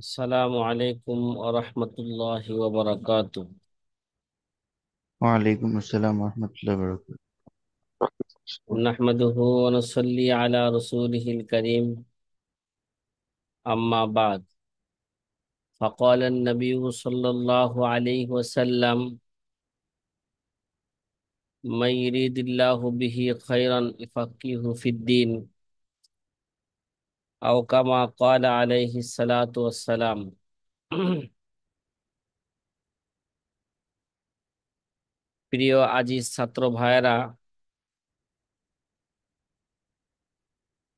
আসসালামু আলাইকুম ওরহমতুল্লাহি ওয়াবারাকাতুহ। ওয়ালাইকুম আসসালাম রহমতুল্লাহ বরকাত। নাহমাদুহু ওয়া নুসাল্লি আলা রাসূলিহিল কারীম, আম্মা বাদ। ফাকালা an-নাবিয়্যু সাল্লাল্লাহু আলাইহি ওয়াসাল্লাম, মান ইউরিদিল্লাহু বিহি খায়রান ইউফাক্কিহু ফিদ-দীন, আও কামা ক্বালা আলাইহিস সালাতু ওয়াস-সালাম। প্রিয় আজিজ ছাত্র ভাইয়েরা,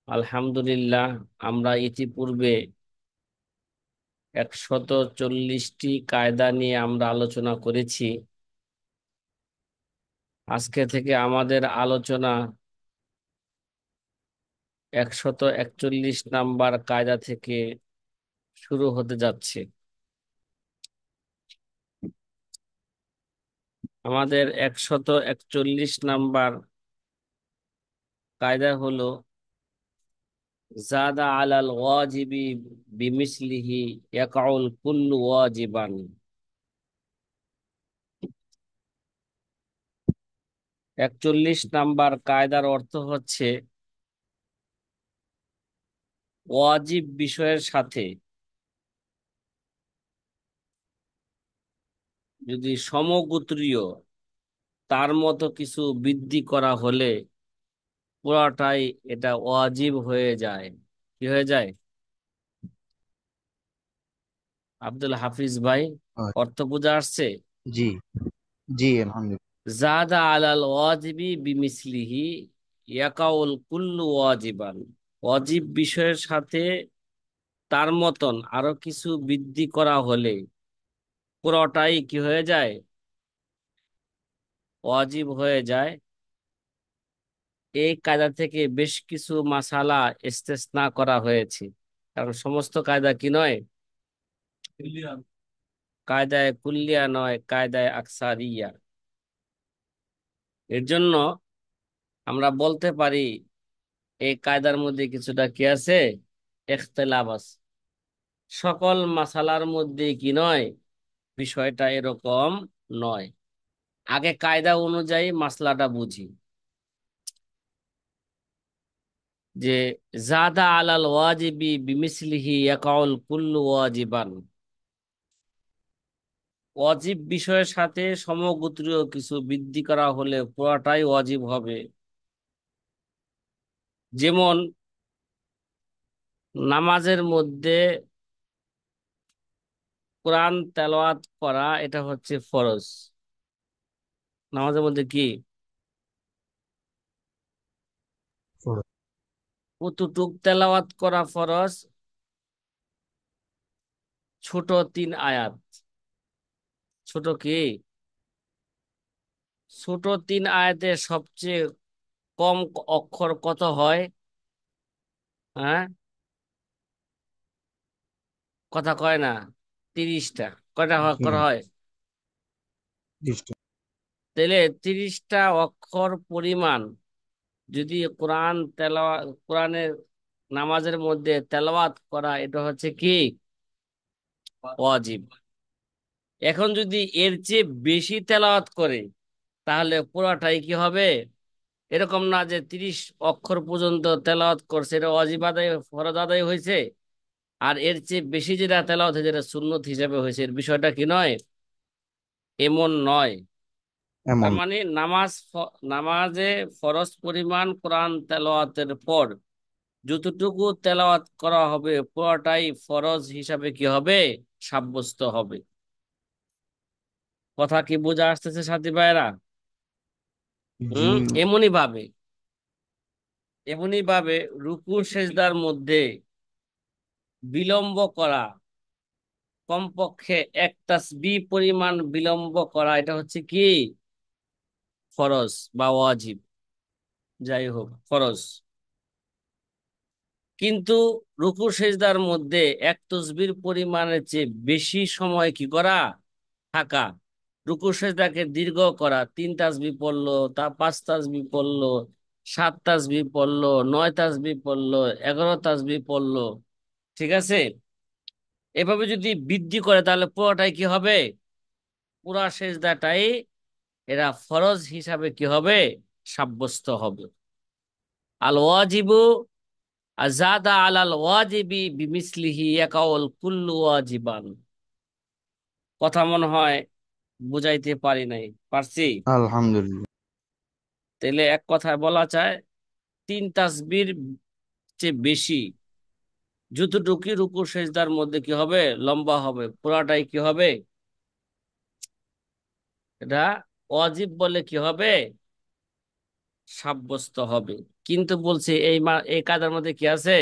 আলহামদুলিল্লাহ, আমরা ইতিপূর্বে 140টি কায়দা নিয়ে আমরা আলোচনা করেছি। আজকে থেকে আমাদের আলোচনা 141 কায়দা থেকে শুরু হতে যাচ্ছে। আমাদের 141 কায়দা হলো, জাদা আলাল ওয়াজিবি বিমিসলিহি ইয়াকাউল কুল্লু ওয়াজিবান। 41 কায়দার অর্থ হচ্ছে, ওয়াজিব বিষয়ের সাথে যদি সমগোত্রীয় তার মতো কিছু বৃদ্ধি করা হলে পুরাটাই এটা ওয়াজিব হয়ে যায়। কি হয়ে যায়? আব্দুল হাফিজ ভাই, আহ, অর্থ বুঝা আসছে? জি জি আলহামদুলিল্লাহ। জাদা আলাল ওয়াজিবি বিমিসলিহি ইয়াকাউল কুল্লু ওয়াজিবান। ওয়াজিব বিষয়ের সাথে তার মতন আরো কিছু বৃদ্ধি করা হলে পুরোটাই কি হয়ে যায়? ওয়াজিব হয়ে যায়। এই কায়দা থেকে বেশ কিছু মাসালা ইস্তেসনা করা হয়েছে, কারণ সমস্ত কায়দা কি নয়, কায়দায় কুল্লিয়া নয়, কায়দায় আকসারিয়া। এর জন্য আমরা বলতে পারি এই কায়দার মধ্যে কিছুটা কি আছে, ইখতিলাফ আছে। সকল মাসালার মধ্যে কি নয়, বিষয়টা এরকম নয়। আগে কায়দা অনুযায়ী মাসলাটা বুঝি, যে জাদা আলাল ওয়াজিবি বিমিসলিহি ইয়াকাউল কুল্লু ওয়াজিবান। ওয়াজিব বিষয়ের সাথে সমগোত্রীয় কিছু বৃদ্ধি করা হলে পুরাটাই ওয়াজিব হবে। যেমন নামাজের মধ্যে কোরআন তেলাওয়াত করা, এটা হচ্ছে ফরজ। নামাজের মধ্যে কি কতটুক তেলাওয়াত করা ফরজ? ছোট 3 আয়াত। ছোট কি? ছোট 3 আয়াতে সবচেয়ে কম অক্ষর কত হয়? হ্যাঁ, কথা কয় না। 30টা। কয়টা জি, অক্ষর হয়? নিশ্চয়। তাহলে 30টা অক্ষর পরিমাণ যদি কোরআনের নামাজের মধ্যে তেলাওয়াত করা, এটা হচ্ছে কি ওয়াজিব। এখন যদি এর চেয়ে বেশি তেলাওয়াত করে, তাহলে পুরাটাই কি হবে? এরকম না যে 30 অক্ষর পর্যন্ত তেলাওয়াত করছে এটা ওয়াজিব আদায়, ফরজ আদায় হয়েছে, আর এর চেয়ে বেশি যেটা তেলাওয়াত হয়েছে এটা সুন্নত হিসাবে হয়েছে। এর বিষয়টা কি নয়, এমন নয়। তার এমন। মানে নামাজে ফরজ পরিমাণ কোরআন তেলাওয়াতের পর যতটুকু তেলাওয়াত করা হবে পুরোটাই ফরজ হিসাবে কি হবে, সাব্যস্ত হবে। কথা কি বোঝা আসতেছে সাথী ভাইরা? জি। হম। এমনি ভাবে রুকু সেজদার মধ্যে বিলম্ব করা, কমপক্ষে এক তাসবিহ পরিমাণ বিলম্ব করা, এটা হচ্ছে কি ফরজ বা ওয়াজিব। যাই হোক, ফরজ। কিন্তু রুকু সেজদার মধ্যে এক তাসবিহর পরিমাণের চেয়ে বেশি সময় কি করা, থাকা, রুকু সেজদাকে দীর্ঘ করা, 3 তাসবিহ পড়লো, 5 তাসবিহ পড়লো, 7 তাসবিহ পড়লো, 9 তাসবিহ পড়লো, 11 তাসবিহ পড়লো, ঠিক আছে। এভাবে যদি বৃদ্ধি করে তাহলে পুরোটাই কি হবে? পুরা সেজদাটাই এরা ফরজ হিসাবে কি হবে? সাব্যস্ত হবে। আল ওয়াজিবু আজাদা আলাল ওয়াজিবি বিমিসলিহি ইয়াকাউল কুল্লু ওয়াজিবান। কথা মনে হয় বুঝাইতে পারি নাই, পারছি? আলহামদুলিল্লাহ। তাহলে এক কথায় বলা যায়, তিন তাসবির চেয়ে বেশি যতটুকু রুকু সেজদার মধ্যে কি হবে? লম্বা হবে, পুরাটাই কি হবে? এটা ওয়াজিব বলে কি হবে? সাব্যস্ত হবে। কিন্তু বলছে এই কায়দার মধ্যে কি আছে?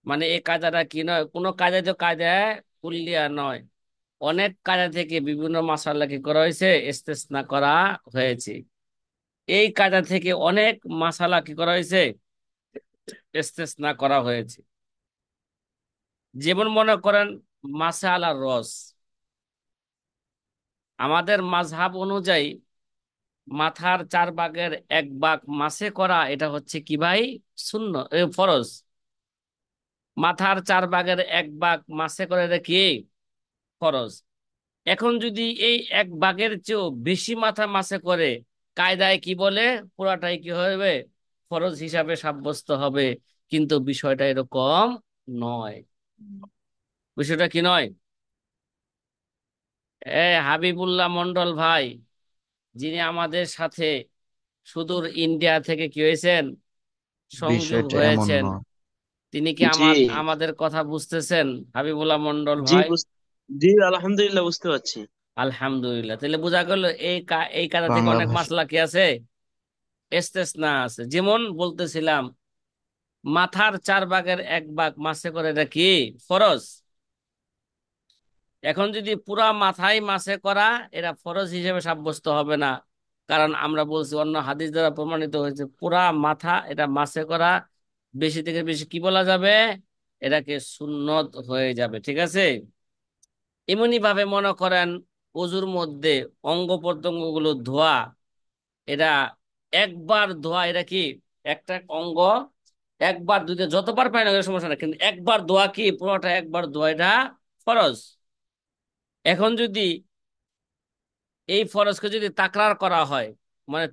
মানে এই কায়দাটা কি নয়, কোনো কায়দা তো কায়দা কুল্লিয়া নয়। অনেক কায়দা থেকে বিভিন্ন মাসালা কি করা হয়েছে? ইস্তেসনা করা হয়েছে। এই কায়দা থেকে অনেক মাসালা কি করা হয়েছে? ইস্তেসনা করা হয়েছে। যেমন মনে করেন মাসালার রস, আমাদের মাযহাব অনুযায়ী মাথার 4 ভাগের 1 ভাগ মাসে করা এটা হচ্ছে কি ভাই? ফরজ। মাথার 4 ভাগের 1 ভাগ মাসে করে এটা কি? ফরজ। এখন যদি এই 1 ভাগের চেয়েও বেশি মাথা মাসে করে, কায়দায় কি বলে? পুরাটাই কি হবে? ফরজ হিসাবে সাব্যস্ত হবে। কিন্তু বিষয়টা এরকম নয়। বিষয়টা কি নয়? হাবিবুল্লাহ মন্ডল ভাই, যিনি আমাদের সাথে সুদূর ইন্ডিয়া থেকে কি হয়েছেন? সংযোগ বিষয়টা এমন হয়েছেন। নয়। তিনি কি জি আমাদের কথা বুঝতেছেন? হাবিবুল্লাহ মন্ডল জি ভাই, জি আলহামদুলিল্লাহ বুঝতে পারছি। আলহামদুলিল্লাহ। তাহলে বোঝা গেল এই কাজা থেকে বাংলা অনেক ভাষা। মাসলা কি আছে? ইস্তেসনা আছে। যেমন বলতেছিলাম, মাথার 4 ভাগের 1 ভাগ মাসে করে এটা কি? ফরজ। এখন যদি পুরা মাথায় মাসে করা, এটা ফরজ হিসেবে সাব্যস্ত হবে না। কারণ আমরা বলছি অন্য হাদিস দ্বারা প্রমাণিত হয়েছে পুরা মাথা এটা মাসে করা বেশি থেকে বেশি কি বলা যাবে? এটাকে সুন্নত হয়ে যাবে। ঠিক আছে? এমনি ভাবে মনে করেন অজুর মধ্যে অঙ্গ প্রত্যঙ্গ গুলো ধোয়া, এটা একবার ধোয়া, এটা কি? একটা অঙ্গ একবার ধুইতে যতবার পায় না কোনো সমস্যা না, কিন্তু একবার ধোয়া কি? পুরোটা একবার ধোয়া এটা ফরজ। এখন যদি এই ফরজকে যদি তাকরার করা হয়, মানে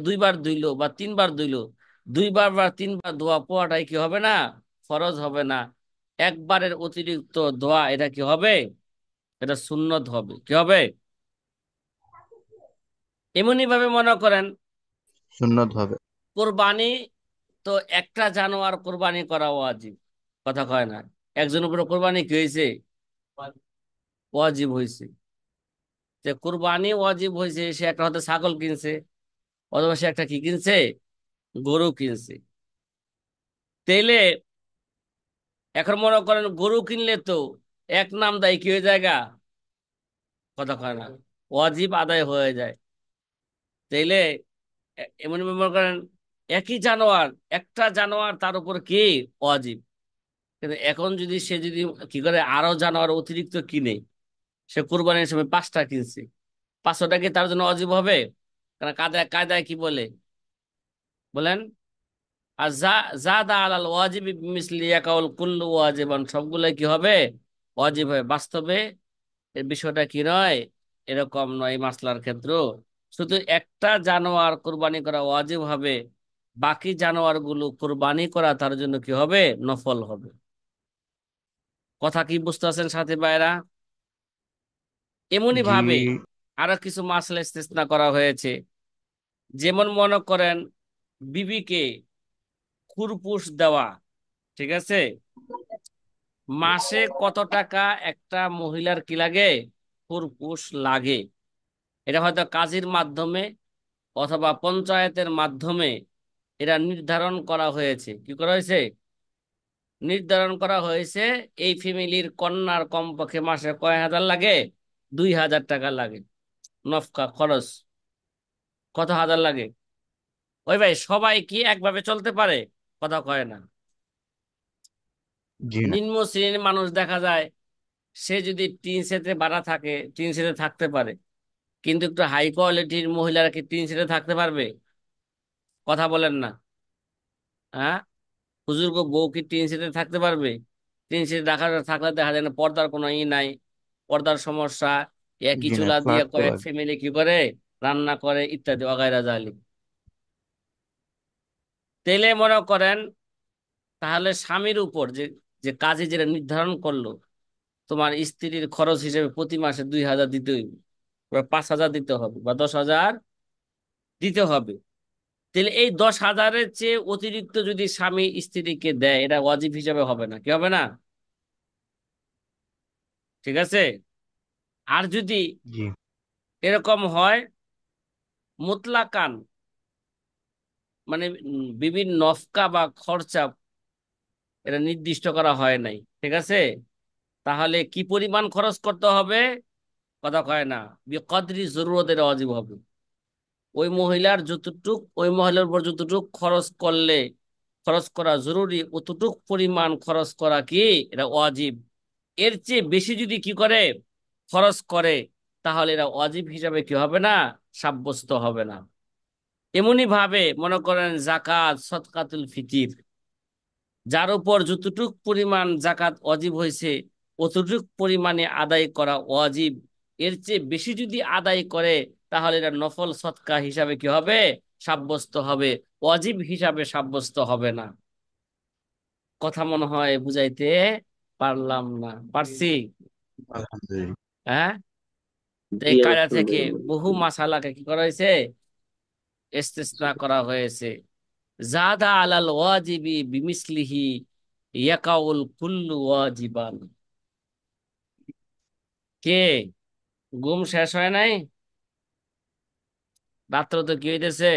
2বার ধুইলো বা 3বার ধুইলো, 2বার বা 3বার ধোয়া পোয়াটাই কি হবে না? ফরজ হবে না। একবারের অতিরিক্ত ধোয়া এটা কি হবে? এটা সুন্নত হবে। কি হবে? এমনি ভাবে মনে করেন সুন্নত হবে। কোরবানি, তো একটা জানোয়ার কোরবানি করা ওয়াজিব। কথা কয় না? একজন উপরে কোরবানি কি হয়েছে? ওয়াজিব হয়েছে। যে কোরবানি ওয়াজিব হয়েছে, সে একটা হয়তো ছাগল কিনছে, অথবা সে একটা কি কিনছে? গরু কিনছে। তাইলে এখন মনে করেন গরু কিনলে তো এক নাম দেয় কি হয়ে জায়গা? কথা কয় না? ওয়াজিব আদায় হয়ে যায়। তাইলে এমন মনে করেন একই জানোয়ার, একটা জানোয়ার তার উপর কি? ওয়াজিব। কিন্তু এখন যদি সে যদি কি করে আরো জানোয়ার অতিরিক্ত কিনে, সে কোরবানির সময় 5টা কিনছে, 500টা কি তার জন্য অজীব হবে? কারণ কায়দায় কায়দায় কি বলে? বলেন, আর জাদা আলাল ওয়াজিবি বিমিসলি ইয়াকাউল কুল্লু ওয়াজিবান, সবগুলাই কি হবে? ওয়াজিব হয়। বাস্তবে এর বিষয়টা কি নয়? এরকম নয়। এই মাসলার ক্ষেত্রে শুধু একটা জানোয়ার কোরবানি করা ওয়াজিব হবে, বাকি জানোয়ার গুলো কোরবানি করা তার জন্য কি হবে? নফল হবে। কথা কি বুঝতে পারছেন সাথী ভাইরা? এমনি জি। ভাবে আরো কিছু মাসলা ইস্তেসনা করা হয়েছে। যেমন মনে করেন বিবিকে খুরপুশ দেওয়া। ঠিক আছে? মাসে কত টাকা একটা মহিলার কি লাগে? খুরপুশ লাগে। এটা হয়তো কাজীর মাধ্যমে অথবা পঞ্চায়েতের মাধ্যমে এটা নির্ধারণ করা হয়েছে। কি করা হয়েছে? নির্ধারণ করা হয়েছে। এই ফ্যামিলির কন্যার কমপক্ষে মাসে কয় হাজার লাগে? 2,000 টাকা লাগে নফকা খরচ। কত হাজার লাগে? ওই ভাই, সবাই কি একভাবে চলতে পারে? কথা কয় না। জি না। নিম্ন শ্রেণীর মানুষ দেখা যায় সে যদি টিন সেটে ভাড়া থাকে, টিন সেটে থাকতে পারে। কিন্তু একটু হাই কোয়ালিটির মহিলারা কি টিন সেটে থাকতে পারবে? কথা বলেন না? হ্যাঁ? হুজুর গো, বউ কি টিন সেটে থাকতে পারবে? টিন শেড রাখা থাকলে দেখা যায় না পর্দার কোনো নাই, পর্দার সমস্যা। একই জি না, চুলা দিয়ে ফ্ল্যাট তো কয়েক লাগে। ফ্যামিলি কি করে রান্না করে ইত্যাদি অগাইরা জালি। তেলে মনে করেন তাহলে স্বামীর উপর যে যে কাজে যেটা নির্ধারণ করলো, তোমার স্ত্রীর খরচ হিসেবে প্রতি মাসে 2,000 দিতে হইবে, বা 5,000 দিতে হবে, বা 10,000 দিতে হবে। তাহলে এই 10,000-এর চেয়ে অতিরিক্ত যদি স্বামী স্ত্রীকে দেয়, এটা ওয়াজিব হিসাবে হবে না, কি হবে না? ঠিক আছে। আর যদি জি এরকম হয় মুতলাকান, মানে বিভিন্ন নফকা বা খরচা এটা নির্দিষ্ট করা হয় নাই, ঠিক আছে, তাহলে কি পরিমাণ খরচ করতে হবে? কথা কয় না, বিকদরি জরুরতের ওয়াজিব হবে। ওই মহিলার যতটুক, ওই মহিলার উপর যতটুক খরচ করলে খরচ করা জরুরি, অতটুক পরিমাণ খরচ করা কি এটা ওয়াজিব। এর চেয়ে বেশি যদি কি করে খরচ করে, তাহলে এটা ওয়াজিব হিসাবে কি হবে না, সাব্যস্ত হবে না। এমনি ভাবে মনে করেন জাকাত, সদকাতুল ফিতির, যার উপর যতটুক পরিমাণ জাকাত ওয়াজিব হয়েছে অতটুক পরিমাণে আদায় করা ওয়াজিব। এর চেয়ে বেশি যদি আদায় করে, তাহলে এটা নফল সদকা হিসাবে কি হবে, সাব্যস্ত হবে, ওয়াজিব হিসাবে সাব্যস্ত হবে না। কথা মনে হয় বুঝাইতে পারলাম না, পারছি? আলহামদুলিল্লাহ। হ্যাঁ। তো জি এই কায়দা থেকে আলহামদুলিল্লাহ। বহু মাসালাকে কি করা হয়েছে, ইস্তিসনা করা হয়েছে। জাদা আলাল ওয়াজিবি বিমিসলিহি ইয়াকাউল কুল্লু ওয়াজিবান। কে ঘুম শেষ হয় নাই? রাত্র তো কি হইতেছে,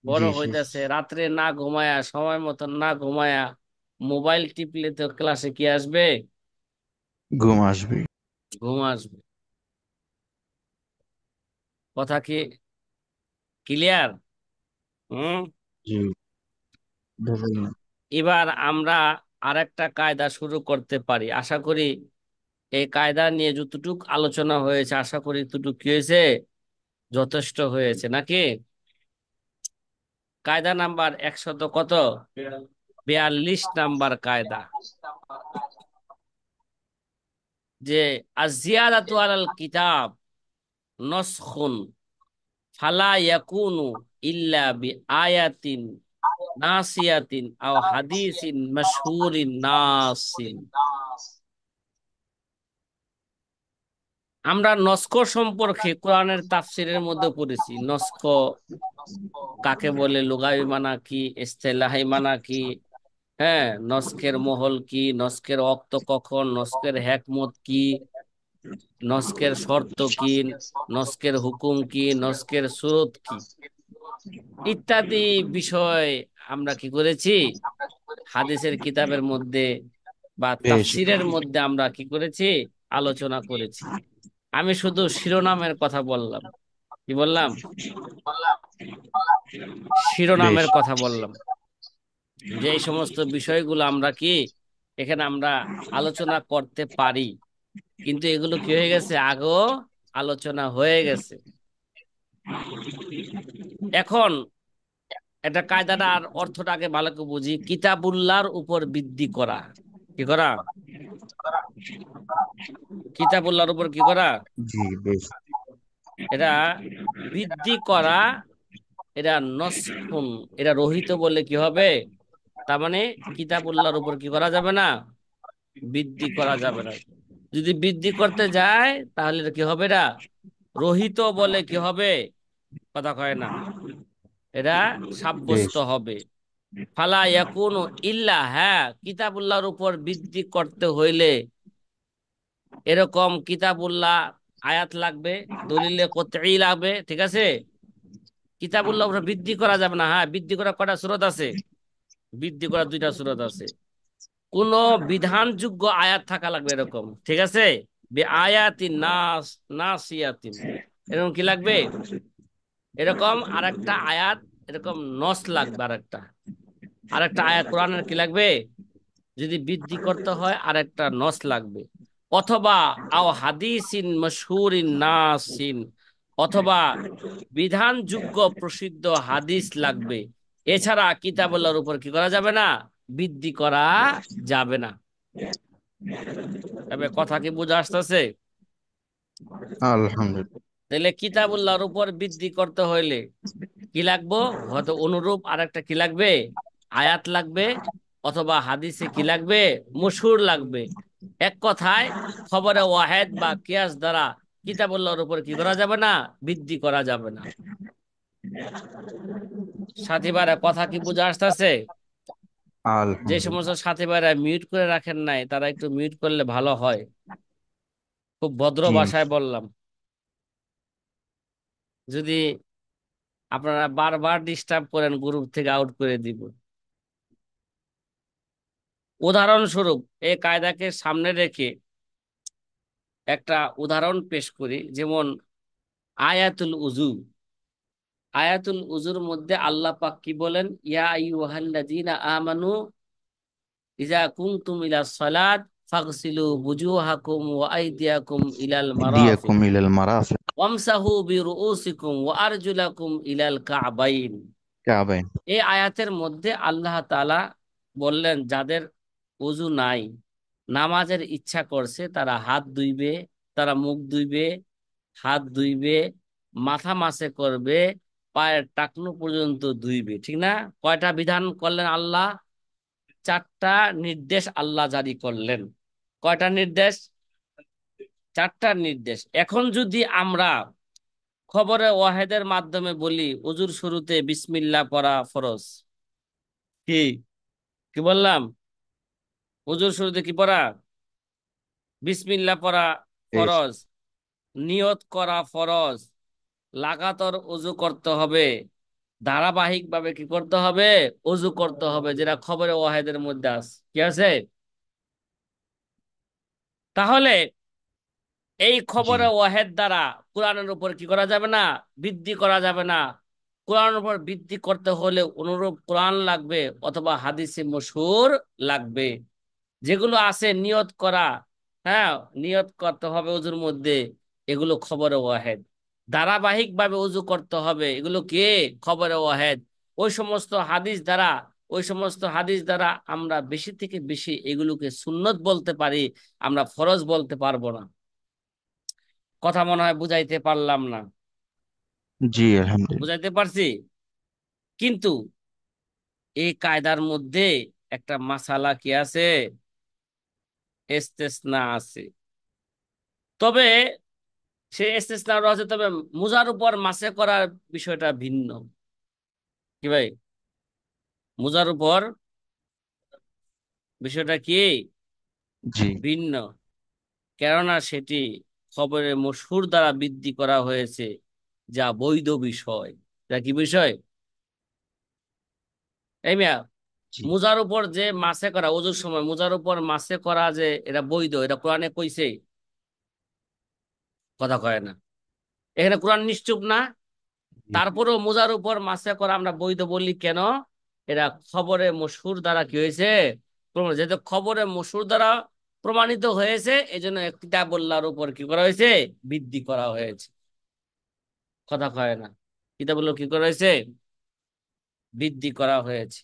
বড় জি শেষ। হইতেছে। রাত্রে না ঘুমায়া, সময় মতন না ঘুমায়া মোবাইল টিপলে তো ক্লাসে কি আসবে, ঘুম আসবে। ঘুম আসবে। কথা কি ক্লিয়ার? হুম। জি ধরুন। এবার আমরা আরেকটা কায়দা শুরু করতে পারি, আশা করি এই কায়দা নিয়ে যতটুক আলোচনা হয়েছে আশা করি ততটুক কি হয়েছে, যথেষ্ট হয়েছে নাকি? কায়দা নাম্বার 100 কত, 42 নাম্বার কায়দা, যে আজিয়াদাতু আলাল কিতাব নসখুন ফালা ইয়াকুনু ইল্লা বি আয়াতিন নাসিয়াতিন আও হাদিসিন মাশহুরিন নাসিন। আমরা নস্খ সম্পর্কে কোরআনের তাফসিরের মধ্যে পড়েছি। নস্খ কাকে বলে, লুগাবি মানা কি, ইস্তেলাহি মানা কি, হ্যাঁ, নস্কের মহল কি, নস্কের অক্ত কখন, নস্কের হেকমত কি, নস্কের শর্ত কি, নস্কের হুকুম কি, নস্কের সুরত কি, ইত্যাদি বিষয় আমরা কি করেছি হাদিসের কিতাবের মধ্যে বা বেশ। তাফসিরের মধ্যে আমরা কি করেছি, আলোচনা করেছি। আমি শুধু শিরোনামের কথা বললাম। কি বললাম? বেশ। শিরোনামের কথা বললাম, যে এই সমস্ত বিষয়গুলো আমরা কি এখানে আমরা আলোচনা করতে পারি। কিন্তু এগুলো কি হয়ে গেছে, আগেও আলোচনা হয়ে গেছে। এখন এটা কায়দাটা আর অর্থটা আগে ভালো করে বুঝি। কিতাবুল্লাহর উপর বৃদ্ধি করা, কি করা, কিতাবুল্লাহর উপর কি করা, জি বেশ। এটা বৃদ্ধি করা, এটা নসখুন, এটা রহিত বললে কি হবে, তার মানে কিতাবুল্লাহর উপর কি করা যাবে না, বৃদ্ধি করা যাবে না। যদি বৃদ্ধি করতে যায় তাহলে এটা কি হবে, এটা রহিত বলে কি হবে, কথা কয় না, এটা সাব্যস্ত বেশ। হবে। ফালা ইয়াকুনু ইল্লা, হ্যাঁ, কিতাবুল্লাহর উপর বৃদ্ধি করতে হইলে এরকম কিতাবুল্লাহ আয়াত লাগবে, দলিলে কতই লাগবে, ঠিক আছে। কিতাবুল্লাহ উপর বৃদ্ধি করা যাবে না, হ্যাঁ, বৃদ্ধি করা কটা সুরত আছে, বৃদ্ধি করা দুইটা সুরত আছে। কোন বিধানযোগ্য আয়াত থাকা লাগবে এরকম, ঠিক আছে। বে আয়াতিন নাস নাসিয়াতিন, এরকম কি লাগবে, এরকম আরেকটা আয়াত, এরকম নস লাগবে আরেকটা, আরেকটা আয়াত কোরআনের কি লাগবে, যদি বৃদ্ধি করতে হয় আরেকটা নস লাগবে। অথবা আও হাদিসিন মশহুরিন নাসিন, অথবা বিধানযোগ্য প্রসিদ্ধ হাদিস লাগবে। এছাড়া কিতাবুল্লাহর উপর কি করা যাবে না, বৃদ্ধি করা যাবে না। এবার কথা কি বুঝে আসতেছে? আলহামদুলিল্লাহ। তাহলে কিতাবুল্লাহর উপর বৃদ্ধি করতে হইলে কি লাগবো? হয়তো অনুরূপ আর একটা কি লাগবে, আয়াত লাগবে, অথবা হাদিসে কি লাগবে, মশহুর লাগবে। এক কথায় খবরে ওয়াহেদ বা কিয়াস দ্বারা কিতাবুল্লাহর উপর কি করা যাবে না, বৃদ্ধি করা যাবে না। সাথী ভাইরা কথা কি বুঝে আসতেছে? যে সমস্ত আলহামদুলিল্লাহ। সাথী ভাইরা মিউট করে রাখেন নাই, তারা একটু মিউট করলে ভালো হয়। খুব ভদ্র জি ভাষায় বললাম। যদি আপনারা বারবার ডিস্টার্ব করেন, গ্রুপ থেকে আউট করে দিব। উদাহরণস্বরূপ এই কায়দাকে সামনে রেখে একটা উদাহরণ পেশ করি। যেমন আয়াতুল উযু। আয়াতুল উযুর মধ্যে আল্লাহ পাক কি বলেন? ইয়া আইয়ুহাল্লাযীনা আমানু ইযা কুমতুম ইলাস সালাত ফাগসিলু বুজুহাকুম ওয়া আইদিয়াকুম ইলাল মারাফিক দিয়াকুম ইলাল মারাফিক। ওয়ামসাহু বিরুউসিকুম ওয়া আরজুলাকুম ইলাল কাবাইন। কাবাইন। এই আয়াতের মধ্যে আল্লাহ তাআলা বললেন, যাদের ওযু নাই, নামাজের ইচ্ছা করছে, তারা হাত ধুইবে, তারা মুখ ধুইবে, হাত ধুইবে, মাথা মাসে করবে, পায়ের টাকনু পর্যন্ত ধুইবে। ঠিক না? কয়টা বিধান করলেন আল্লাহ? চারটা নির্দেশ আল্লাহ জারি করলেন। কয়টা নির্দেশ? চারটা নির্দেশ। এখন যদি আমরা খবরে ওয়াহেদের মাধ্যমে বলি ওযুর শুরুতে বিসমিল্লাহ পড়া ফরজ, কি কি বললাম? ওযুর শুরুতে কি পড়া? বিসমিল্লাহ পড়া বেশ। ফরজ। নিয়ত করা ফরজ। লাগাতার ওযু করতে হবে। ধারাবাহিক ভাবে কি করতে হবে? ওযু করতে হবে, যেটা খবরে ওয়াহেদের মধ্যে আছে। কি আছে? তাহলে এই জি খবরে ওয়াহেদ দ্বারা কোরআনের উপর কি করা যাবে না, বৃদ্ধি করা যাবে না। কোরআনের উপর বৃদ্ধি করতে হলে অনুরূপ কোরআন লাগবে, অথবা হাদিসে মশহুর লাগবে। যেগুলো আছে নিয়ত করা, হ্যাঁ, নিয়ত করতে হবে ওযুর মধ্যে, এগুলো খবরে ওয়াহেদ। ধারাবাহিক ভাবে ওযু করতে হবে, এগুলো কে? খবরে ওয়াহেদ। ওই সমস্ত হাদিস দ্বারা আমরা বেশি থেকে বেশি এগুলোকে সুন্নত বলতে পারি, আমরা ফরজ বলতে পারবো না। কথা মনে হয় বুঝাইতে পারলাম না। জি আলহামদুলিল্লাহ। বুঝাইতে পারছি? কিন্তু এই কায়দার মধ্যে একটা মাসালা কি আছে, ইস্তেসনা আছে। তবে সে ইস্তেসনা রয়েছে, তবে মুজার উপর মাসে করার বিষয়টা ভিন্ন। কি ভাই? মুজার উপর বিষয়টা কি জি ভিন্ন, কেননা সেটি খবরে মশহুর দ্বারা বৃদ্ধি করা হয়েছে, যা বৈধ বিষয়। যা কি বিষয়? এই মিয়া, জি মুজার উপর যে মাসে করা, ওযুর সময় মুজার উপর মাসে করা, যে এটা বৈধ, এটা কোরআনে কইছে? কথা কয় না। এখানে কোরআন নিশ্চুপ না? জি তারপরেও মুজার উপর মাসে করা আমরা বৈধ বলি কেন? এরা খবরে মশহুর দ্বারা কি হয়েছে, যেহেতু খবরে মশহুর দ্বারা প্রমাণিত হয়েছে, এই জন্য কিতাবুল্লাহর উপর কি করা হয়েছে, বৃদ্ধি করা হয়েছে। কথা কয় না। কিতাবুল্লাহ কি করা হয়েছে, বৃদ্ধি করা হয়েছে।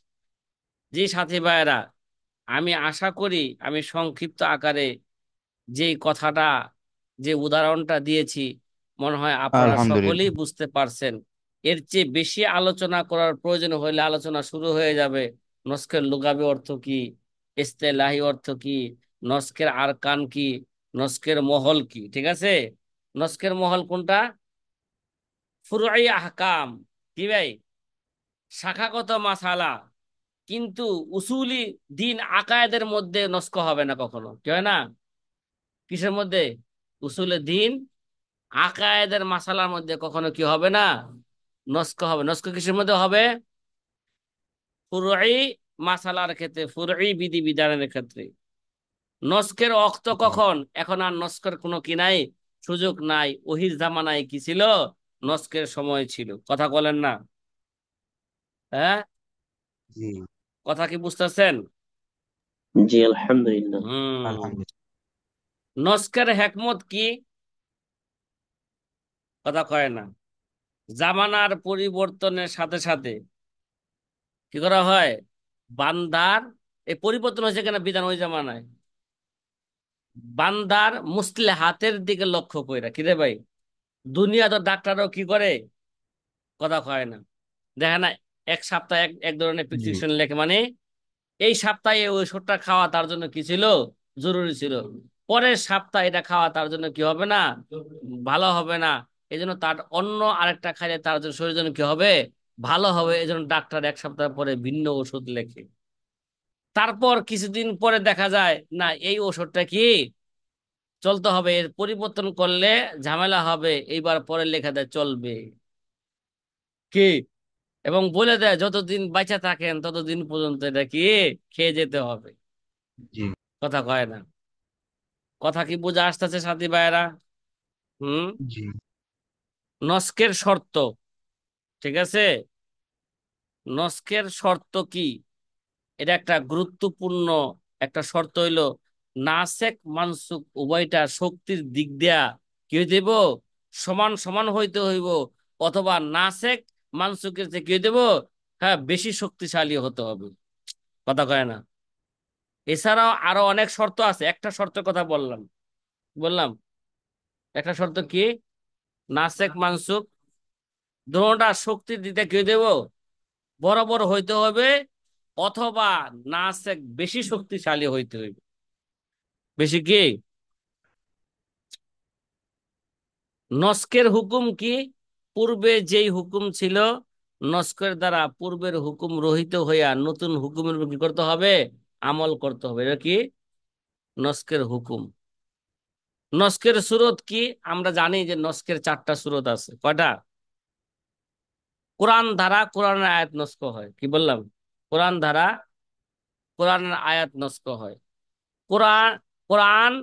জি সাথী ভাইয়েরা, আমি আশা করি আমি সংক্ষিপ্ত আকারে যে কথাটা, যে উদাহরণটা দিয়েছি, মনে হয় আপনারা সকলেই আলহামদুলিল্লাহ। বুঝতে পারছেন। এর চেয়ে বেশি আলোচনা করার প্রয়োজন হলে আলোচনা শুরু হয়ে যাবে। নস্কের লুগাবি অর্থ কি, ইস্তেলাহি অর্থ কি, নস্কের আরকান কি, নস্কের মহল কি। ঠিক আছে? নস্কের মহল কোনটা? ফুরুই আহকাম। কি ভাই? শাখাগত মাসালা। কিন্তু উসুলি দিন আকায়েদের মধ্যে নস্ক হবে না কখনো। কি হয় না? কিসের মধ্যে? উসুলে দিন আকায়েদের মাসালার মধ্যে কখনো কি হবে না, নস্ক হবে। নস্ক কিসের মধ্যে হবে? ফুরঈ মাসালার ক্ষেত্রে, ফুরঈ বিধি বিধানের ক্ষেত্রে। নস্কের অক্ত জি কখন? এখন আর নস্কের কোনো কি নাই, সুযোগ নাই। ওহির জামানায় কি ছিল? নস্কের সময় ছিল। কথা বলেন না? হ্যাঁ, জি কথা কি বুঝতেছেন? জি আলহামদুলিল্লাহ। হুম। আলহামদুলিল্লাহ। নস্কের হেকমত কি? কথা কয় না। জামানার পরিবর্তনের সাথে সাথে কি করা হয়, বান্দার এই পরিবর্তন হয়েছে কেন, বিধান ওই জামানায় বান্দার মুসলিহাতের দিকে লক্ষ্য কইরা। কি রে ভাই, দুনিয়া তো ডাক্তারও কি করে, কথা কয় না, দেখে না, এক সপ্তাহ এক এক ধরনের জি প্রেসক্রিপশন লেখে, মানে এই সপ্তাহে ওই ওষুধটা খাওয়া তার জন্য কি ছিল, জরুরি ছিল। পরের সপ্তাহে এটা খাওয়া তার জন্য কি হবে না, ভালো হবে না। এই জন্য তার অন্য আরেকটা খাইলে তার জন্য শরীরের জন্য কি হবে, ভালো হবে। এই জন্য ডাক্তার এক সপ্তাহ পরে ভিন্ন ওষুধ লেখে। তারপর কিছুদিন পরে দেখা যায় না, এই ওষুধটা কি চলতে হবে, এর পরিবর্তন করলে ঝামেলা হবে, এইবার পরে লেখা দেয় চলবে। কি, এবং বলে দেয় যতদিন বাঁচা থাকেন ততদিন পর্যন্ত এটা কি খেয়ে যেতে হবে। জি কথা কয় না, কথা কি বোঝা আসতেছে সাথী ভাইয়েরা? হুম। জি নস্কের শর্ত, ঠিক আছে, নস্কের শর্ত কি, এটা একটা গুরুত্বপূর্ণ একটা শর্ত হইলো, নাসেক মানসুক উভয়টা শক্তির দিক দিয়া কি হইতে হইব, সমান সমান হইতে হইব, অথবা নাসেক মানসুকের চেয়ে কি হইতে হইব, হ্যাঁ, বেশি শক্তিশালী হতে হবে। কথা কয় না। এছাড়াও আরো অনেক শর্ত আছে, একটা শর্তের কথা বললাম, বললাম একটা শর্ত কি, নাসেক মানসুক দোনোটা শক্তির দিতে কি দেব, বরাবর হইতে হবে, অথবা নাসেক বেশি শক্তিশালী হইতে হইবে। বেশি কি, নস্কের হুকুম কি, পূর্বে যেই হুকুম ছিল নস্কের দ্বারা পূর্বের হুকুম রহিত হইয়া নতুন হুকুমের উপর কি করতে হবে, আমল করতে হবে। এটা কি নস্কের হুকুম। নস্কের সুরত কি, আমরা জানি যে নস্কের চারটা সুরত আছে। কয়টা? কোরআন ধারা কোরআনের আয়াত নস্ক হয়, কি বললাম, কোরআন ধারা কোরআনের আয়াত নস্ক হয়। কোরআন কোরআন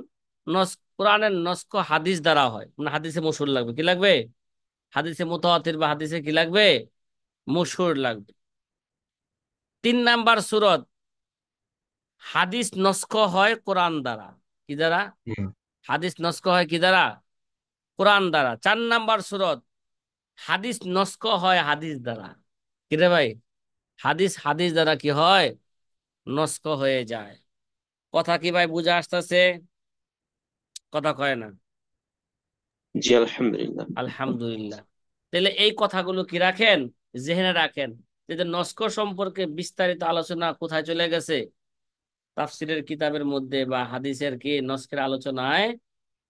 কোরআনের নস্ক হাদিস দ্বারা হয়, মানে হাদিসে মশহুর লাগবে, কি লাগবে, হাদিসে মুতাওয়াতির বা হাদিসে কি লাগবে, মশহুর লাগবে। 3 নাম্বার সুরত, হাদিস নস্ক হয় কোরআন দ্বারা। কি দ্বারা? জি হাদিস নস্ক হয় কি দ্বারা, কোরআন দ্বারা। 4 নাম্বার সুরত, হাদিস নস্ক হয় হাদিস দ্বারা। কি রে ভাই, হাদিস হাদিস দ্বারা কি হয়, নস্ক হয়ে যায়। কথা কি ভাই বুঝে আসতেছে? কথা কয় না। জি আলহামদুলিল্লাহ। আলহামদুলিল্লাহ। তাহলে এই কথাগুলো কি রাখেন, জেহেনে রাখেন, যে নস্ক সম্পর্কে বিস্তারিত আলোচনা কোথায় চলে গেছে, তাফসিরের কিতাবের মধ্যে বা হাদিসের কি নস্কের আলোচনায়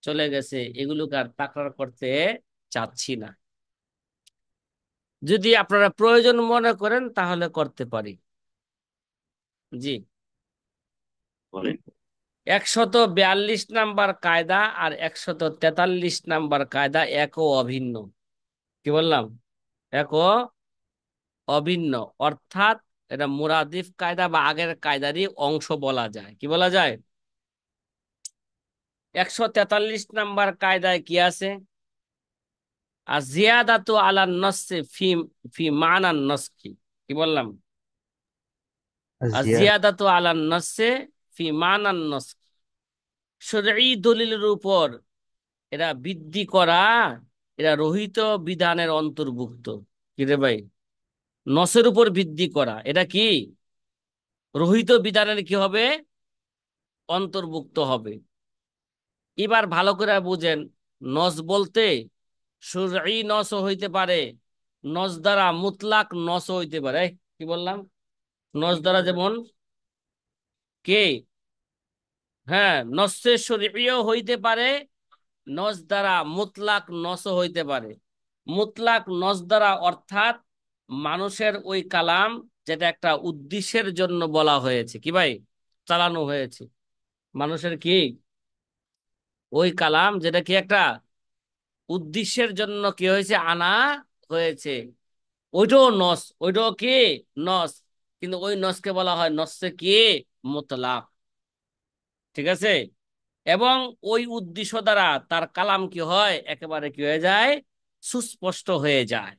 চলে গেছে। এগুলোকে আর তাকরার করতে চাচ্ছি না। যদি আপনারা প্রয়োজন মনে করেন তাহলে করতে পারি। জি। বলেন। 142 নাম্বার কায়দা আর 143 নাম্বার কায়দা এক ও অভিন্ন। কি বললাম, এক ও অভিন্ন, অর্থাৎ এটা মুরাদিফ কায়দা বা আগের কায়দারই অংশ বলা যায়। কি বলা যায়? 143 নাম্বার কায়দায় কি আছে, আর জিয়াদাতু আলা নসে ফি ফি মানান নসকি। কি বললাম, আর জিয়া জিয়াদাতু আলা নসে ফি মানান নসকি, শরঈ দলিলের উপর এরা বৃদ্ধি করা, এরা রহিত বিধানের অন্তর্ভুক্ত। কি রে ভাই, নসের উপর বৃদ্ধি করা এটা কি রহিত বিধানের কি হবে, অন্তর্ভুক্ত হবে। এবার ভালো করে বুঝেন, নস বলতে শরঈ নসও হইতে পারে, নস দ্বারা মুতলাক নসও হইতে পারে। এই, কি বললাম, নস দ্বারা যেমন কে, হ্যাঁ, নসে শরঈও হইতে পারে, নস দ্বারা মুতলাক নসও হইতে পারে। মুতলাক নস দ্বারা অর্থাৎ মানুষের ওই কালাম যেটা একটা উদ্দেশ্যের জন্য বলা হয়েছে, কি ভাই, চালানো হয়েছে, মানুষের কি ওই কালাম যেটা কি একটা উদ্দেশ্যের জন্য কি হয়েছে, আনা হয়েছে, ওইটাও নস, ওইটাও কি নস, কিন্তু ওই নসকে বলা হয় নসে কি মুতলাক। ঠিক আছে, এবং ওই উদ্দেশ্য দ্বারা তার কালাম কি হয়, একেবারে কি হয়ে যায়, সুস্পষ্ট হয়ে যায়।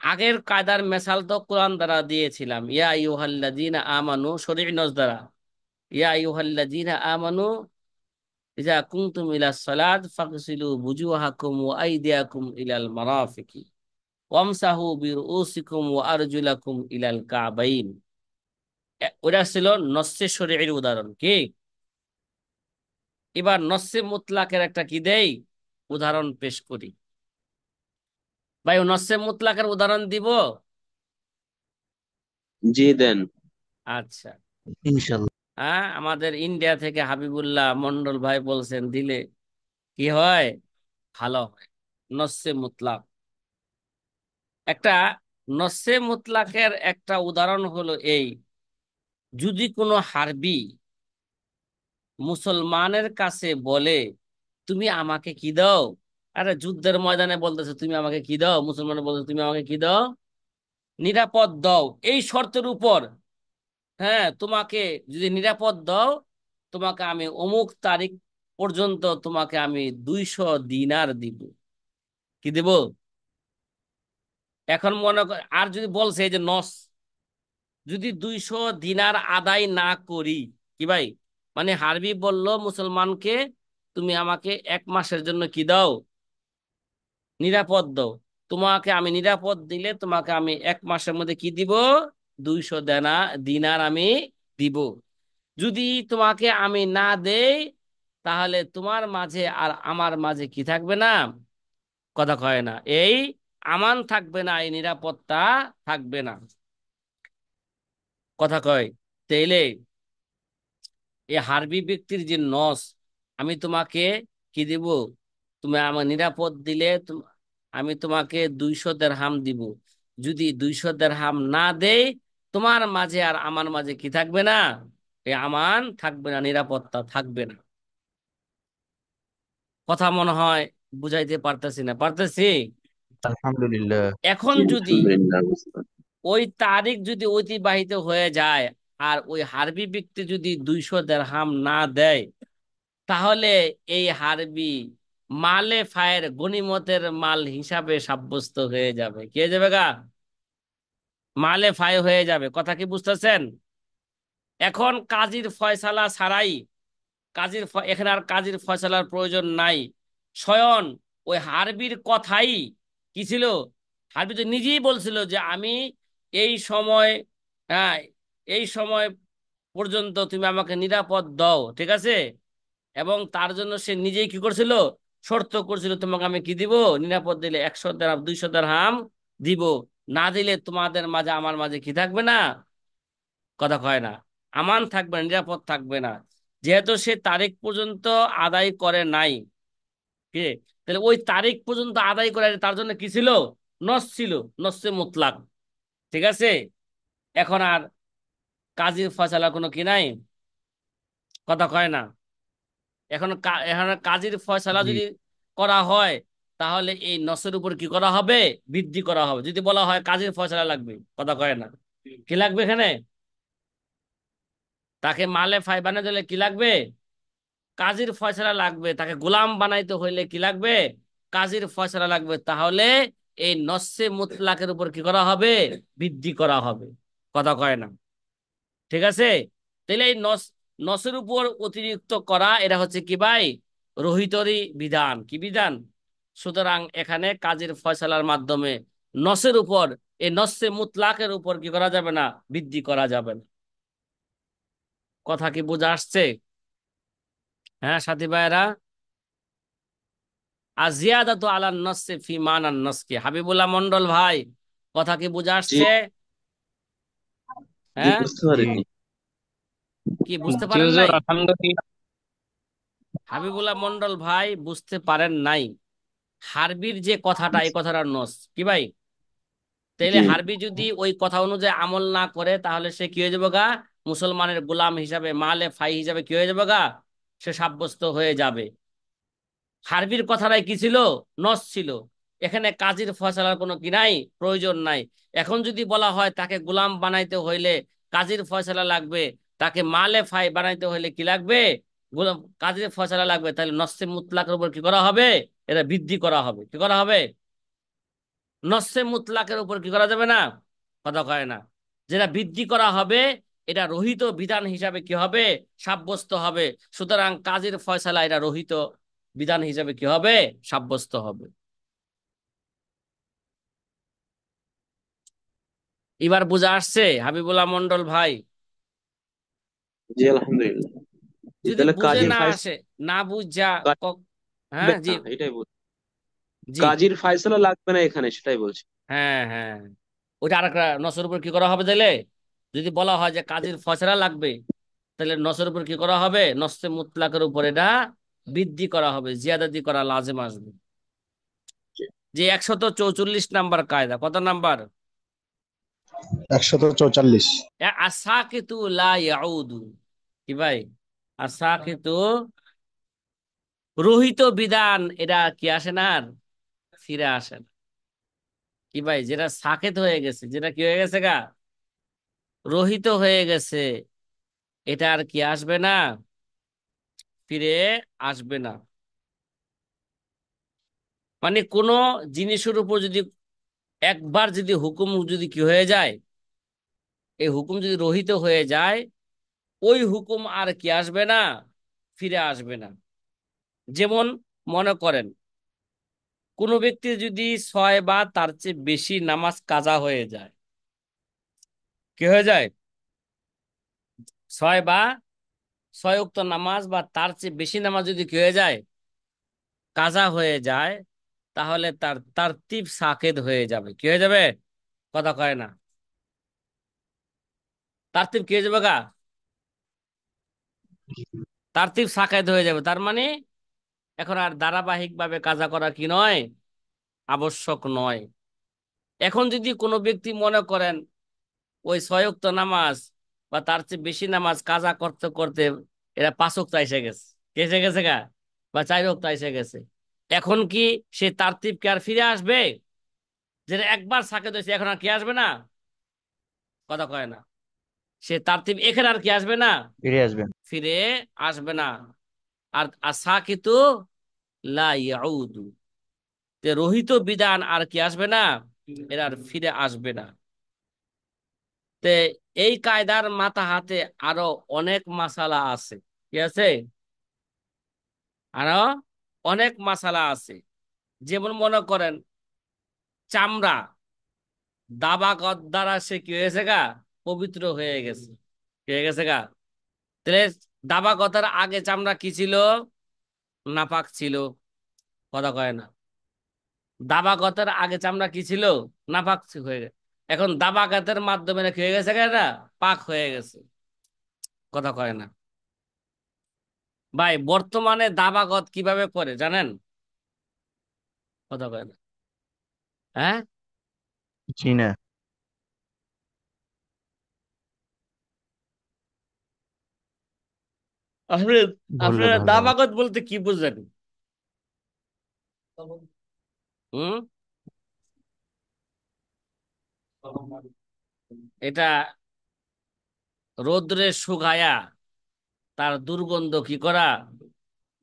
আগের কায়দার মেসাল তো কোরআন দ্বারা দিয়েছিলাম, ইয়া আইয়ুহাল্লাযীনা আমানু, শরীঈ নস দ্বারা, ইয়া আইয়ুহাল্লাযীনা আমানু ইযা কুনতুম ইলাস সালাত ফাগসিলু বুজুহাকুম ওয়া আইদিয়াকুম ইলাল মারাফিকি ওয়ামসাহু বিরুসিকুম ওয়া আরজুলাকুম ইলাল কাবাইন। ওটা ছিল নস্যে শরীঈর উদাহরণ। কি এবার নসে মুতলাকের একটা কি দেই, উদাহরণ পেশ করি। ভাই, নসে মুতলাকের উদাহরণ দিব। জি দেন। আচ্ছা। ইনশাল্লাহ। হ্যাঁ, আমাদের ইন্ডিয়া থেকে হাবিবুল্লাহ মন্ডল ভাই বলছেন, দিলে কি হয়, ভালো হয়। নসে মুতলাক একটা, নসে মুতলাকের একটা উদাহরণ হলো এই, যদি কোনো হারবি মুসলমানের কাছে বলে তুমি আমাকে কি দাও, আরে যুদ্ধের ময়দানে বলতেছে তুমি আমাকে কি দাও, মুসলমান বলতেছে তুমি আমাকে কি দাও, নিরাপদ দাও এই শর্তের উপর, হ্যাঁ তোমাকে যদি নিরাপদ দাও, তোমাকে আমি অমুক তারিখ পর্যন্ত তোমাকে আমি 200 দিনার দিব। কি দেব? এখন মনে কর, আর যদি বলছে এই যে নস, যদি 200 দিনার আদায় না করি, কি ভাই, মানে হারবি বলল মুসলমানকে তুমি আমাকে 1 মাসের জন্য কি দাও, নিরাপদ দাও। তোমাকে আমি নিরাপদ দিলে তোমাকে আমি 1 মাসের মধ্যে কি দিব, 200 দিনার আমি দিব। যদি তোমাকে আমি না দেই, তাহলে তোমার মাঝে আর আমার মাঝে কি থাকবে না, কথা কয় না, এই আমান থাকবে না, এই নিরাপত্তা থাকবে না, কথা কয়। তাইলে এই হারবি ব্যক্তির যে নস, আমি তোমাকে কি দিব, তুমি আমার নিরাপদ দিলে আমি তোমাকে 200 দিরহাম দিব। যদি 200 দিরহাম না দেই, তোমার মাঝে আর আমার মাঝে কি থাকবে না, এই আমান থাকবে না, নিরাপত্তা থাকবে না। কথা মনে হয় বুঝাইতে পারতেছি না, পারতেছি? আলহামদুলিল্লাহ। এখন জি যদি আলহামদুলিল্লাহ, বুঝতে পারছি। ওই তারিখ যদি অতিবাহিত হয়ে যায়, আর ওই হারবি ব্যক্তি যদি 200 দিরহাম না দেয়, তাহলে এই হারবি মালে ফায়ের গনিমতের মাল হিসাবে সাব্যস্ত হয়ে যাবে। কে যাবে গা, মালে ফায় হয়ে যাবে। কথা কি বুঝতেছেন? এখন কাজীর ফয়সালা ছাড়াই, এখানে আর কাজীর ফয়সালার প্রয়োজন নাই, স্বয়ং ওই হারবির কথাই কি ছিল, হারবি তো নিজেই বলছিল যে আমি এই সময়, হ্যাঁ এই সময় পর্যন্ত তুমি আমাকে নিরাপদ দাও, ঠিক আছে। এবং তার জন্য সে নিজেই কি করছিল, শর্ত করছিল তোমাকে আমি কি দিব, নিরাপদ দিলে 100 দিরহাম 200 দিরহাম দিব, না দিলে তোমাদের মাঝে আমার মাঝে কি থাকবে না, কথা কয় না, আমান থাকবে না, নিরাপদ থাকবে না। যেহেতু সে তারিখ পর্যন্ত আদায় করে নাই, কে, তাহলে ওই তারিখ পর্যন্ত আদায় করে তার জন্য কি ছিল, নস ছিল, নসে মুতলাক, ঠিক আছে। এখন আর কাজীর ফয়সালা কোনো কি নাই, কথা কয় না। এখন কাজীর ফয়সালা জি। যদি করা হয়, তাহলে এই নসের উপর কি করা হবে, বৃদ্ধি করা হবে। যদি বলা হয় কাজীর ফয়সালা লাগবে, কথা কয় না, কি লাগবে এখানে, তাকে মালে ফাই বানাতে হলে কি লাগবে, কাজীর ফয়সালা লাগবে। তাকে গোলাম বানাইতে হইলে কি লাগবে, কাজীর ফয়সালা লাগবে। তাহলে এই নসে মুতলাকের উপর কি করা হবে, বৃদ্ধি করা হবে, কথা কয় না, ঠিক আছে। তাহলে এই নসের উপর অতিরিক্ত করা, এটা হচ্ছে কি ভাই, রহিতরি বিধান, কি বিধান। সুতরাং এখানে কাজীর ফয়সালার মাধ্যমে নসের উপর, এই নসে মুতলাকের উপর কি করা যাবে না, বৃদ্ধি করা যাবে না। কথা কি বোঝা আসছে? হ্যাঁ সাথী ভাইয়েরা, আর জিয়াদাতু আলান নসে ফি মানান নসকে, হাবিবুল্লাহ মন্ডল ভাই, কথা কি বোঝা জি আসছে? জি, হ্যাঁ, বুঝতে জি। পারিনি। কি বুঝতে জি পারেন হুজুর, নাই? আলহামদুলিল্লাহ। হাবিবুল্লাহ মন্ডল ভাই বুঝতে পারেন নাই, হারবির যে কথাটা, এই কথাটা নস, কি ভাই। তাইলে জি হারবি যদি ওই কথা অনুযায়ী আমল না করে, তাহলে সে কি হয়ে যাবে গা, মুসলমানের গোলাম হিসাবে, মালে ফাই হিসাবে কি হয়ে যাবে গা, সে সাব্যস্ত হয়ে যাবে। হারবির কথাটাই কি ছিল, নস ছিল। এখানে কাজীর ফয়সালার কোনো কি নাই, প্রয়োজন নাই। এখন যদি বলা হয় তাকে গোলাম বানাইতে হইলে কাজীর ফয়সালা লাগবে, তাকে মালে ফাই বানাইতে হইলে কি লাগবে, গোলাম, কাজীর ফয়সালা লাগবে, তাহলে নসে মুতলাকের উপর কি করা হবে, এটা বৃদ্ধি করা হবে, কি করা হবে, নসে মুতলাকের উপর কি করা যাবে না, কথা কয় না। যেটা বৃদ্ধি করা হবে, এটা রহিত বিধান হিসাবে কি হবে, সাব্যস্ত হবে। সুতরাং কাজীর ফয়সালা এটা রহিত বিধান হিসাবে কি হবে, সাব্যস্ত হবে। এবার বোঝা আসছে হাবিবুল্লাহ মন্ডল ভাই? জি আলহামদুলিল্লাহ। জি, যদি তাহলে বুঝে কাজী না ফাইস। আসে, না বুঝা কাজী ক- লাগবে হ্যাঁ জি। না, এটাই বলছি। জি। কাজীর ফায়সালা লাগবে না এখানে, সেটাই বলছি। হ্যাঁ হ্যাঁ, ওইটা আরেকটা নসের উপর কি করা হবে তাহলে? যদি বলা হয় যে কাজীর ফয়সালা লাগবে, তাহলে নসের উপর কি করা হবে? নসে মুতলাকের উপর এটা বৃদ্ধি করা হবে, জিয়াদাতি করা লাজেম আসবে। যে 144 নাম্বার কায়দা, কত নাম্বার? 144। আসাকিতু লা ইয়াউদু। কি ভাই? আসাকিতু, রহিত বিধান এটা কি আসে না আর ফিরে আসে না। কি ভাই, যেটা সাকেত হয়ে গেছে, যেটা কি হয়ে গেছে গা, রহিত হয়ে গেছে, এটা আর কি আসবে না, ফিরে আসবে না। মানে কোনো জিনিসের উপর যদি একবার যদি হুকুম যদি কি হয়ে যায়, এই হুকুম যদি রহিত হয়ে যায়, ওই হুকুম আর কি আসবে না, ফিরে আসবে না। যেমন মনে করেন, কোনো ব্যক্তি যদি 6 বা তার চেয়ে বেশি নামাজ কাজা হয়ে যায়, কি হয়ে যায়? 6 উক্ত নামাজ বা তার চেয়ে বেশি নামাজ যদি কি হয়ে যায়, কাজা হয়ে যায়, তাহলে তার তারতিব সাকেত হয়ে যাবে। কি হয়ে যাবে? কথা কয় না। তারতিব কি হয়ে যাবে গা? তারতিব সাকেত হয়ে যাবে। তার মানে এখন আর ধারাবাহিক ভাবে কাজা করা কি নয়, আবশ্যক নয়। এখন যদি কোনো ব্যক্তি মনে করেন ওই 6 ওয়াক্ত নামাজ বা তার চেয়ে বেশি নামাজ কাজা করতে করতে এরা 5 ওয়াক্ত এসে গেছে, কে এসে গেছে গা, বা 4 ওয়াক্ত এসে গেছে, এখন কি সে তারতিব কি আর ফিরে আসবে? যেটা একবার সাকেত হয়েছে, এখন আর কি আসবে না? কথা কয় না। সে তারতিব এখানে আর কি আসবে না, ফিরে আসবেন। ফিরে আসবে না। আর আসাকিতু লা ইয়াউদু, যে রহিত বিধান আর কি আসবে না, এরা আর ফিরে আসবে না। তে এই কায়দার মাথা হাতে আরো অনেক মাসালা আছে। কি আছে? আরো অনেক মাসালা আছে। যেমন মনে করেন, চামড়া দাবা দ্বারা সে কি হয়েছে গা, পবিত্র হয়ে গেছে। কি হয়ে গেছে গা? তাহলে দাবা গতার আগে চামড়া কি ছিল? নাপাক ছিল। কথা কয় না। দাবা গতার আগে চামড়া কি ছিল? নাপাক হয়ে গেছে। এখন দাবা গাতের মাধ্যমে কি হয়ে গেছে গা, এটা পাক হয়ে গেছে। কথা কয় না। ভাই বর্তমানে দাবাগত কিভাবে করে জানেন? কথা কয় না। হ্যাঁ, জি না। আসলে বললে আপনারা ভালো হয়। দাবাগত বলতে কি বুঝেন? হুম, এটা রোদ্রে শুকায়া তার দুর্গন্ধ কি করা,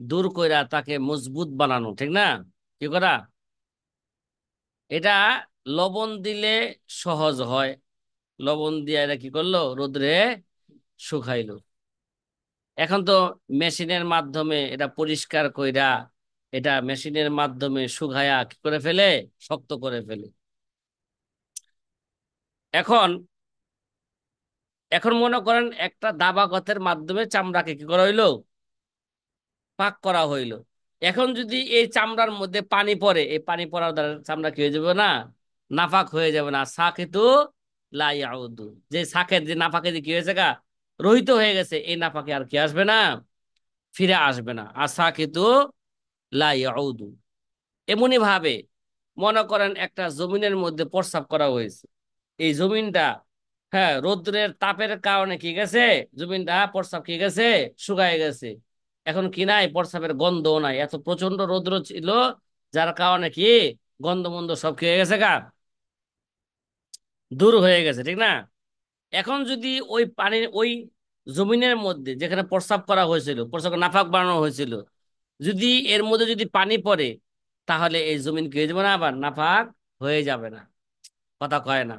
দূর কইরা তাকে মজবুত বানানো, ঠিক না? কি করা? এটা লবণ দিলে সহজ হয়। লবণ দিয়ে এটা কি করলো, রোদ্রে শুকাইলো। এখন তো মেশিনের মাধ্যমে এটা পরিষ্কার কইরা, এটা মেশিনের মাধ্যমে শুকায়া কি করে ফেলে, শক্ত করে ফেলে। এখন এখন মনে করেন একটা দাবা গতের মাধ্যমে চামড়াকে কি করা হইলো, পাক করা হইলো। এখন যদি এই চামড়ার মধ্যে পানি পড়ে, এই পানি পড়ার দ্বারা চামড়া কি হয়ে যাবে না, নাপাক হয়ে যাবে না। সাকিতু লা ইয়াউদু, যে সাকেত যে নাপাকে যে কি হয়েছে গা, রহিত হয়ে গেছে, এই নাপাকে আর কি আসবে না, ফিরে আসবে না। আর সাকিতু লা ইয়াউদু। এমনি ভাবে মনে করেন একটা জমিনের মধ্যে প্রস্রাব করা হয়েছে, এই জমিনটা, হ্যাঁ, রৌদ্রের তাপের কারণে কি গেছে, জমিনটা প্রস্রাব কি গেছে, শুকায় গেছে। এখন কি নাই, প্রস্রাবের গন্ধও নাই, এত প্রচন্ড রৌদ্র ছিল, যার কারণে কি গন্ধ মন্ধ সব খেয়ে গেছে গা, দূর হয়ে গেছে, ঠিক না? এখন যদি ওই পানির ওই জমিনের মধ্যে যেখানে প্রস্রাব করা হয়েছিল, প্রস্রাব নাপাক বানানো হয়েছিল, যদি এর মধ্যে যদি পানি পড়ে, তাহলে এই জমিন কি হয়ে যাবে না, আবার নাপাক হয়ে যাবে না। কথা কয় না।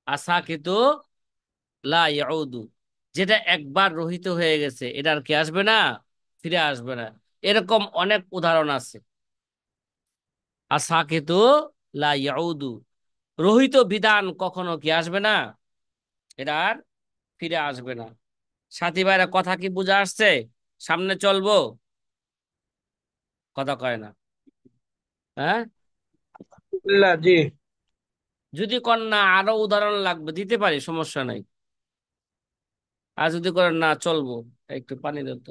আসা কিন্তু লা ইয়াউদু, যেটা একবার রহিত হয়ে গেছে, এটা আর কি আসবে না, ফিরে আসবে না। এরকম অনেক উদাহরণ আছে। আসা কিন্তু লা ইয়াউদু, রহিত বিধান কখনো কি আসবে না, এটা আর ফিরে আসবে না। সাথী ভাইরা কথা কি বুঝা আসছে? সামনে চলবো। কথা কয় না। হ্যাঁ, জি। যদি কর না আরো উদাহরণ লাগবে দিতে পারি, সমস্যা নাই। আর যদি করেন না চলবো। একটু পানি দিত।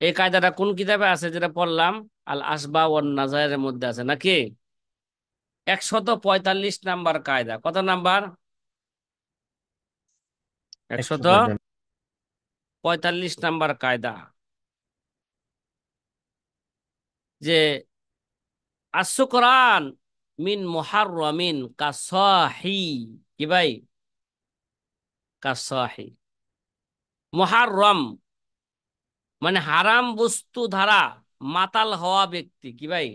এই কায়দাটা কোন কিতাবে আছে যেটা পড়লাম? আল আসবা ওয়ান নাজায়ের মধ্যে আছে নাকি? 145 নাম্বার কায়দা। কত নাম্বার? একশত 145। পঁয়তাল্লিশ নাম্বার কায়দা। যে আসুকরান মিন মুহাররামিন কাসাহি। কি ভাই? কাসাহি। মুহাররম মানে হারাম বস্তু দ্বারা মাতাল হওয়া ব্যক্তি। কি ভাই?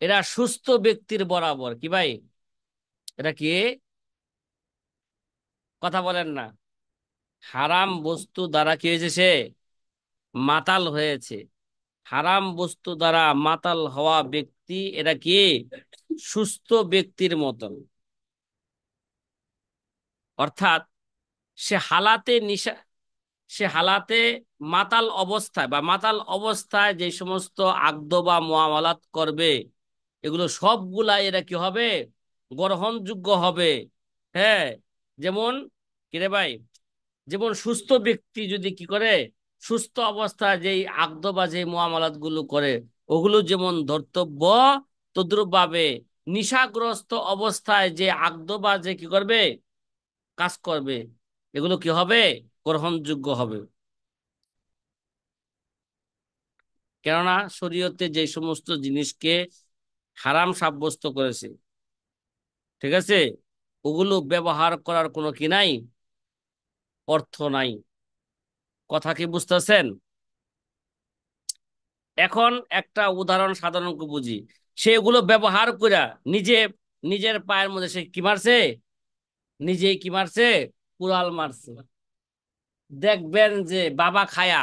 এরা সুস্থ ব্যক্তির বরাবর। কি ভাই? এটা কি? কথা বলেন না। হারাম বস্তু দ্বারা কি হয়েছে? সে মাতাল হয়েছে। হারাম বস্তু দ্বারা মাতাল হওয়া ব্যক্তি এটা কি? সুস্থ ব্যক্তির মতন। অর্থাৎ সে হালাতে নিশা, সে হালাতে মাতাল অবস্থায় বা মাতাল অবস্থায় যে সমস্ত আগদ বা মুআমালাত করবে, এগুলো সবগুলা এরা কি হবে? গ্রহণযোগ্য হবে। হ্যাঁ, যেমন কিরে ভাই, যেমন সুস্থ ব্যক্তি যদি কি করে, সুস্থ অবস্থায় যেই আগদ বা যে মুআমালাত গুলো করে, ওগুলো যেমন ধর্তব্য, তদ্রুপ ভাবে নিশাগ্রস্ত অবস্থায় যে আগদ বা যে কি করবে, কাজ করবে, এগুলো কি হবে? গ্রহণযোগ্য হবে। কেননা শরীয়তে যে সমস্ত জিনিসকে হারাম সাব্যস্ত করেছে, ঠিক আছে, ওগুলো ব্যবহার করার কোনো কি নাই, অর্থ নাই। কথা কি বুঝতেছেন? এখন একটা উদাহরণ সাধারণ করে বুঝি। সে এগুলো ব্যবহার করে নিজে নিজের পায়ের মধ্যে সে কি মারছে? নিজেই কি মারছে? কুড়াল মারছে। দেখবেন যে বাবা খায়া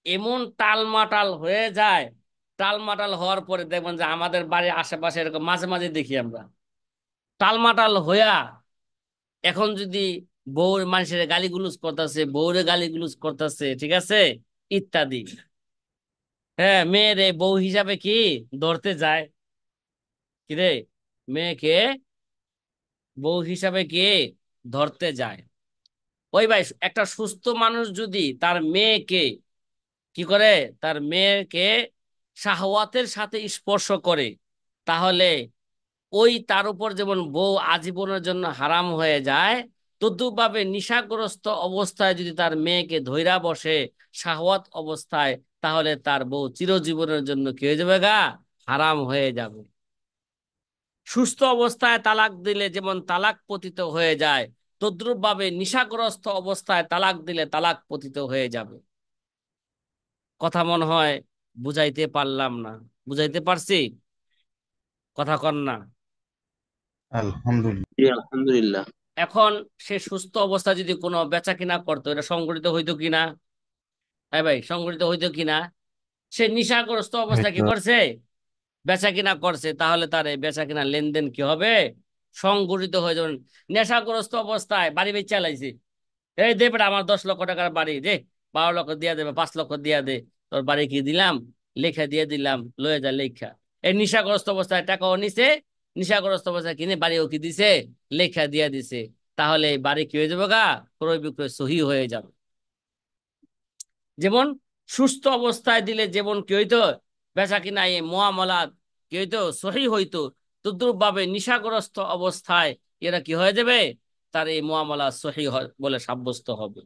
এমন টালমাটাল হয়ে যায়। টালমাটাল হওয়ার পরে দেখবেন যে আমাদের বাড়ির আশেপাশে এরকম মাঝে মাঝে দেখি আমরা, টালমাটাল হইয়া এখন যদি বউ মানুষের গালিগুলোজ করতেছে, বউরে গালিগুলোজ করতেছে, ঠিক আছে, ইত্যাদি। হ্যাঁ, মেয়েরে বউ হিসাবে কি ধরতে যায়? কিরে, মেয়েকে বউ হিসাবে কি ধরতে যায়? ওই ভাই, একটা সুস্থ মানুষ যদি তার মেয়েকে কি করে, তার মেয়েকে শাহওয়াতের সাথে স্পর্শ করে, তাহলে ওই তার উপর যেমন বউ আজীবনের জন্য হারাম হয়ে যায়, তদ্রুপভাবে নিশাগ্রস্ত অবস্থায় যদি তার মেয়েকে ধইরা বসে শাহওয়াত অবস্থায়, তাহলে তার বউ চিরজীবনের জন্য কি হয়ে যাবে গা? হারাম হয়ে যাবে। সুস্থ অবস্থায় তালাক দিলে যেমন তালাক পতিত হয়ে যায়, তদ্রুপভাবে নিশাগ্রস্ত অবস্থায় তালাক দিলে তালাক পতিত হয়ে যাবে। কথা মনে হয় বুঝাইতে পারলাম না। বুঝাইতে পারছি? কথা কন না। আলহামদুলিল্লাহ। জি আলহামদুলিল্লাহ। এখন সে সুস্থ অবস্থায় যদি কোনো বেচা কিনা করতো, এটা সংগঠিত হইতো কিনা? হ্যাঁ ভাই, সংগঠিত হইতো কিনা? সে নিশাগ্রস্ত অবস্থা কি হয়তো। করছে? বেচা কিনা করছে, তাহলে তার এই বেচা কিনা লেনদেন কি হবে? সংগঠিত হয়ে যাবে। নেশাগ্রস্ত অবস্থায় বাড়ি বেচে লাইছে, এই দে বেটা আমার 10 লক্ষ টাকার বাড়ি দে, 12 লক্ষ দিয়া দেবে, 5 লক্ষ দিয়া দে, তোর বাড়ি কি দিলাম, লেখা দিয়ে দিলাম, লয়ে যা লেখা। এই নিশাগ্রস্ত অবস্থায় টাকাও নিছে, নিশাগ্রস্ত অবস্থায় কিনে বাড়িও কি দিছে, লেখা দিয়া দিছে। তাহলে এই বাড়ি কি হয়ে যাবে গা? ক্রয় বিক্রয় সহি হয়ে যাবে। যেমন সুস্থ অবস্থায় দিলে যেমন কি হইতো, বেচা কিনা এই মুআমালাত কি হইতো, সহি হইতো, তদ্রুপ ভাবে নিশাগ্রস্ত অবস্থায় এরা কি হয়ে যাবে, তার এই মুআমালাত সহি বলে সাব্যস্ত হবে।